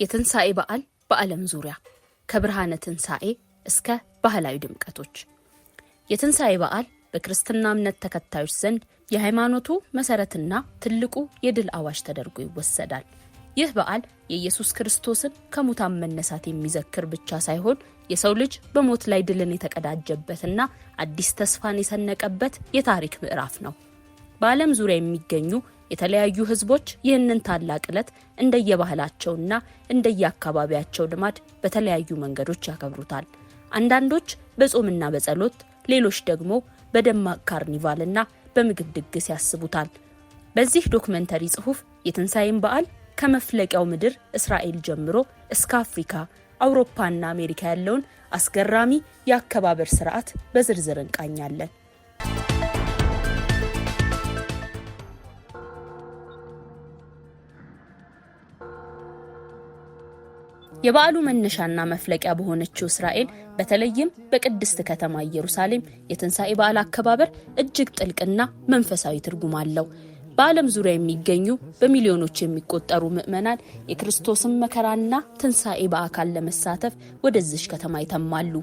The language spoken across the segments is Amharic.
የትንሣኤ በዓል በዓለም ዙሪያ ከብርሃነ ትንሣኤ እስከ ባህላዊ ድምቀቶች። የትንሣኤ በዓል በክርስትና እምነት ተከታዮች ዘንድ የሃይማኖቱ መሰረትና ትልቁ የድል አዋጅ ተደርጎ ይወሰዳል። ይህ በዓል የኢየሱስ ክርስቶስን ከሙታን መነሳት የሚዘክር ብቻ ሳይሆን የሰው ልጅ በሞት ላይ ድልን የተቀዳጀበትና አዲስ ተስፋን የሰነቀበት የታሪክ ምዕራፍ ነው። በዓለም ዙሪያ የሚገኙ የተለያዩ ህዝቦች ይህንን ታላቅ ዕለት እንደየባህላቸውና እንደየአካባቢያቸው ልማድ በተለያዩ መንገዶች ያከብሩታል። አንዳንዶች በጾምና በጸሎት፣ ሌሎች ደግሞ በደማቅ ካርኒቫልና በምግብ ድግስ ያስቡታል። በዚህ ዶክመንተሪ ጽሑፍ የትንሣኤን በዓል ከመፍለቂያው ምድር እስራኤል ጀምሮ እስከ አፍሪካ፣ አውሮፓና አሜሪካ ያለውን አስገራሚ የአከባበር ስርዓት በዝርዝር እንቃኛለን። የበዓሉ መነሻና መፍለቂያ በሆነችው እስራኤል በተለይም በቅድስት ከተማ ኢየሩሳሌም የትንሣኤ በዓል አከባበር እጅግ ጥልቅና መንፈሳዊ ትርጉም አለው። በዓለም ዙሪያ የሚገኙ በሚሊዮኖች የሚቆጠሩ ምዕመናን የክርስቶስን መከራና ትንሣኤ በአካል ለመሳተፍ ወደዚች ከተማ ይተማሉ።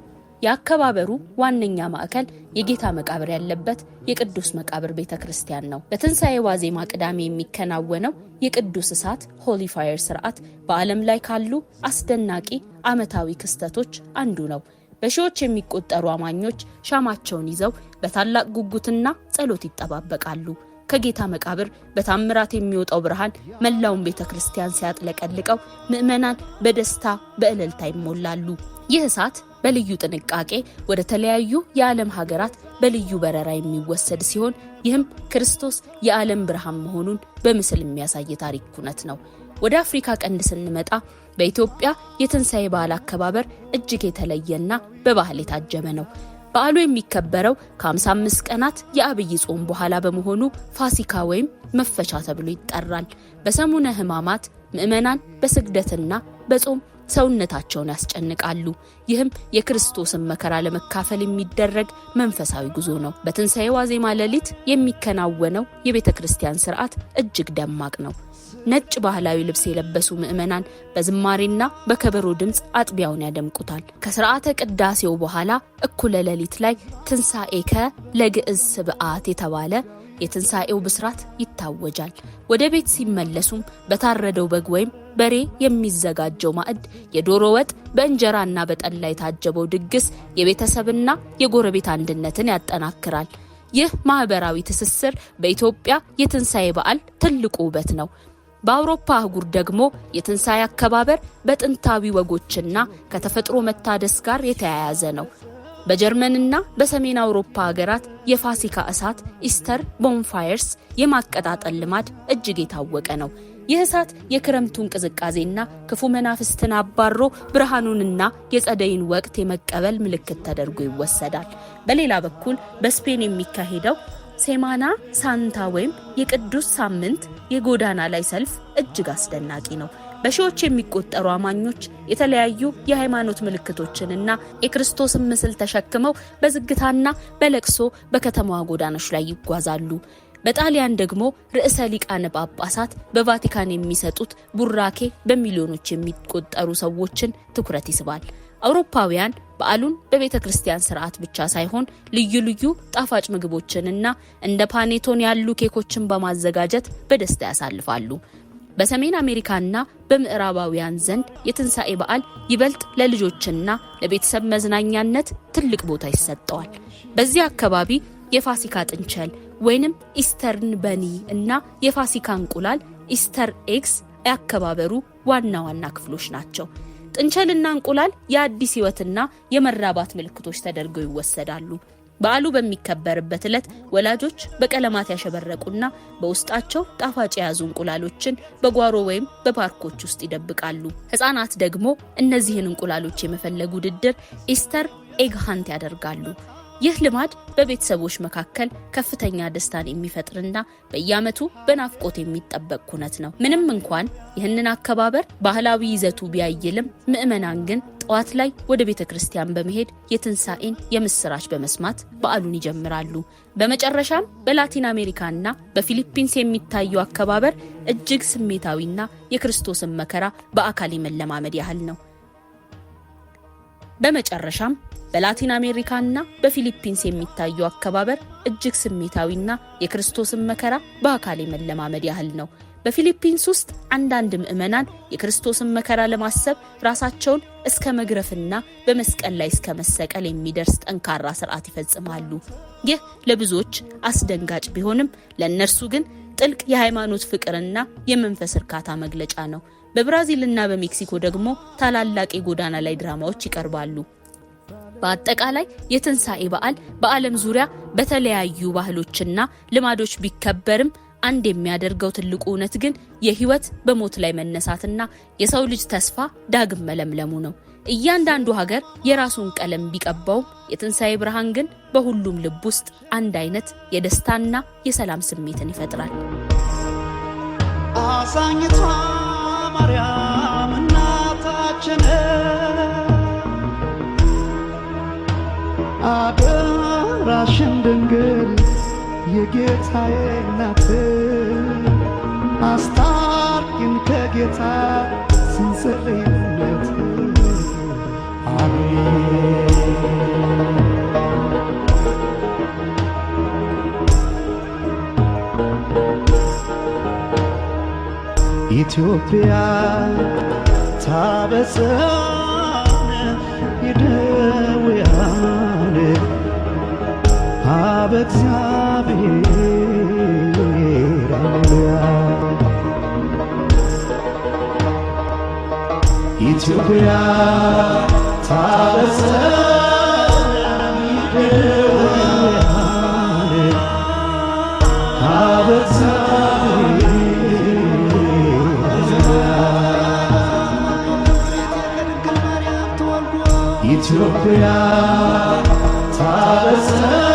የአከባበሩ ዋነኛ ማዕከል የጌታ መቃብር ያለበት የቅዱስ መቃብር ቤተ ክርስቲያን ነው። በትንሣኤ ዋዜማ ቅዳሜ የሚከናወነው የቅዱስ እሳት ሆሊ ፋየር ስርዓት በዓለም ላይ ካሉ አስደናቂ ዓመታዊ ክስተቶች አንዱ ነው። በሺዎች የሚቆጠሩ አማኞች ሻማቸውን ይዘው በታላቅ ጉጉትና ጸሎት ይጠባበቃሉ። ከጌታ መቃብር በታምራት የሚወጣው ብርሃን መላውን ቤተ ክርስቲያን ሲያጥለቀልቀው ምዕመናን በደስታ በእልልታ ይሞላሉ። ይህ እሳት በልዩ ጥንቃቄ ወደ ተለያዩ የዓለም ሀገራት በልዩ በረራ የሚወሰድ ሲሆን ይህም ክርስቶስ የዓለም ብርሃን መሆኑን በምስል የሚያሳይ ታሪክ ኩነት ነው። ወደ አፍሪካ ቀንድ ስንመጣ በኢትዮጵያ የትንሣኤ በዓል አከባበር እጅግ የተለየና በባህል የታጀበ ነው። በዓሉ የሚከበረው ከ55 ቀናት የአብይ ጾም በኋላ በመሆኑ ፋሲካ ወይም መፈቻ ተብሎ ይጠራል። በሰሙነ ሕማማት ምዕመናን በስግደትና በጾም ሰውነታቸውን ያስጨንቃሉ። ይህም የክርስቶስን መከራ ለመካፈል የሚደረግ መንፈሳዊ ጉዞ ነው። በትንሣኤ ዋዜማ ሌሊት የሚከናወነው የቤተ ክርስቲያን ስርዓት እጅግ ደማቅ ነው። ነጭ ባህላዊ ልብስ የለበሱ ምዕመናን በዝማሬና በከበሮ ድምፅ አጥቢያውን ያደምቁታል። ከስርዓተ ቅዳሴው በኋላ እኩለ ሌሊት ላይ ትንሣኤከ ለግዕዝ ስብዓት የተባለ የትንሣኤው ብስራት ይታወጃል። ወደ ቤት ሲመለሱም በታረደው በግ ወይም በሬ የሚዘጋጀው ማዕድ፣ የዶሮ ወጥ፣ በእንጀራና በጠላ የታጀበው ድግስ የቤተሰብና የጎረቤት አንድነትን ያጠናክራል። ይህ ማህበራዊ ትስስር በኢትዮጵያ የትንሣኤ በዓል ትልቁ ውበት ነው። በአውሮፓ አህጉር ደግሞ የትንሣኤ አከባበር በጥንታዊ ወጎችና ከተፈጥሮ መታደስ ጋር የተያያዘ ነው። በጀርመንና በሰሜን አውሮፓ ሀገራት የፋሲካ እሳት ኢስተር ቦንፋየርስ የማቀጣጠል ልማድ እጅግ የታወቀ ነው። ይህ እሳት የክረምቱን ቅዝቃዜና ክፉ መናፍስትን አባሮ ብርሃኑንና የጸደይን ወቅት የመቀበል ምልክት ተደርጎ ይወሰዳል። በሌላ በኩል በስፔን የሚካሄደው ሴማና ሳንታ ወይም የቅዱስ ሳምንት የጎዳና ላይ ሰልፍ እጅግ አስደናቂ ነው። በሺዎች የሚቆጠሩ አማኞች የተለያዩ የሃይማኖት ምልክቶችንና የክርስቶስን ምስል ተሸክመው በዝግታና በለቅሶ በከተማዋ ጎዳናዎች ላይ ይጓዛሉ። በጣሊያን ደግሞ ርዕሰ ሊቃነ ጳጳሳት በቫቲካን የሚሰጡት ቡራኬ በሚሊዮኖች የሚቆጠሩ ሰዎችን ትኩረት ይስባል። አውሮፓውያን በዓሉን በቤተ ክርስቲያን ስርዓት ብቻ ሳይሆን ልዩ ልዩ ጣፋጭ ምግቦችንና እንደ ፓኔቶን ያሉ ኬኮችን በማዘጋጀት በደስታ ያሳልፋሉ። በሰሜን አሜሪካና በምዕራባውያን ዘንድ የትንሣኤ በዓል ይበልጥ ለልጆችና ለቤተሰብ መዝናኛነት ትልቅ ቦታ ይሰጠዋል። በዚህ አካባቢ የፋሲካ ጥንቸል ወይንም ኢስተርን በኒ እና የፋሲካ እንቁላል ኢስተር ኤግስ ያከባበሩ ዋና ዋና ክፍሎች ናቸው። ጥንቸልና እንቁላል የአዲስ ሕይወትና የመራባት ምልክቶች ተደርገው ይወሰዳሉ። በዓሉ በሚከበርበት ዕለት ወላጆች በቀለማት ያሸበረቁና በውስጣቸው ጣፋጭ የያዙ እንቁላሎችን በጓሮ ወይም በፓርኮች ውስጥ ይደብቃሉ። ሕፃናት ደግሞ እነዚህን እንቁላሎች የመፈለግ ውድድር ኢስተር ኤግ ሃንት ያደርጋሉ። ይህ ልማድ በቤተሰቦች መካከል ከፍተኛ ደስታን የሚፈጥርና በየዓመቱ በናፍቆት የሚጠበቅ ኩነት ነው። ምንም እንኳን ይህንን አከባበር ባህላዊ ይዘቱ ቢያይልም ምዕመናን ግን ጠዋት ላይ ወደ ቤተክርስቲያን በመሄድ የትንሳኤን የምስራች በመስማት በዓሉን ይጀምራሉ። በመጨረሻም በላቲን አሜሪካና በፊሊፒንስ የሚታየው አከባበር እጅግ ስሜታዊና የክርስቶስን መከራ በአካል የመለማመድ ያህል ነው። በመጨረሻም በላቲን አሜሪካና በፊሊፒንስ የሚታየው አከባበር እጅግ ስሜታዊና የክርስቶስን መከራ በአካል የመለማመድ ያህል ነው። በፊሊፒንስ ውስጥ አንዳንድ ምዕመናን የክርስቶስን መከራ ለማሰብ ራሳቸውን እስከ መግረፍና በመስቀል ላይ እስከ መሰቀል የሚደርስ ጠንካራ ሥርዓት ይፈጽማሉ። ይህ ለብዙዎች አስደንጋጭ ቢሆንም ለእነርሱ ግን ጥልቅ የሃይማኖት ፍቅርና የመንፈስ እርካታ መግለጫ ነው። በብራዚልና በሜክሲኮ ደግሞ ታላላቅ የጎዳና ላይ ድራማዎች ይቀርባሉ። በአጠቃላይ የትንሳኤ በዓል በዓለም ዙሪያ በተለያዩ ባህሎችና ልማዶች ቢከበርም አንድ የሚያደርገው ትልቁ እውነት ግን የህይወት በሞት ላይ መነሳትና የሰው ልጅ ተስፋ ዳግም መለምለሙ ነው። እያንዳንዱ ሀገር የራሱን ቀለም ቢቀባውም የትንሳኤ ብርሃን ግን በሁሉም ልብ ውስጥ አንድ አይነት የደስታና የሰላም ስሜትን ይፈጥራል። አዛኝቷ ማርያም እናታችን አደራሽን ድንግል የጌታዬ እናት አስታርቂን ከጌታ ስንጸልይለት አሜን። ኢትዮጵያ ታበሳነ ይደውያነ አብ እግዚአብሔር ሃሌሉያ። ኢትዮጵያ ታበሳነ ይደውያነ አብ ኢትዮጵያ ታበሳነ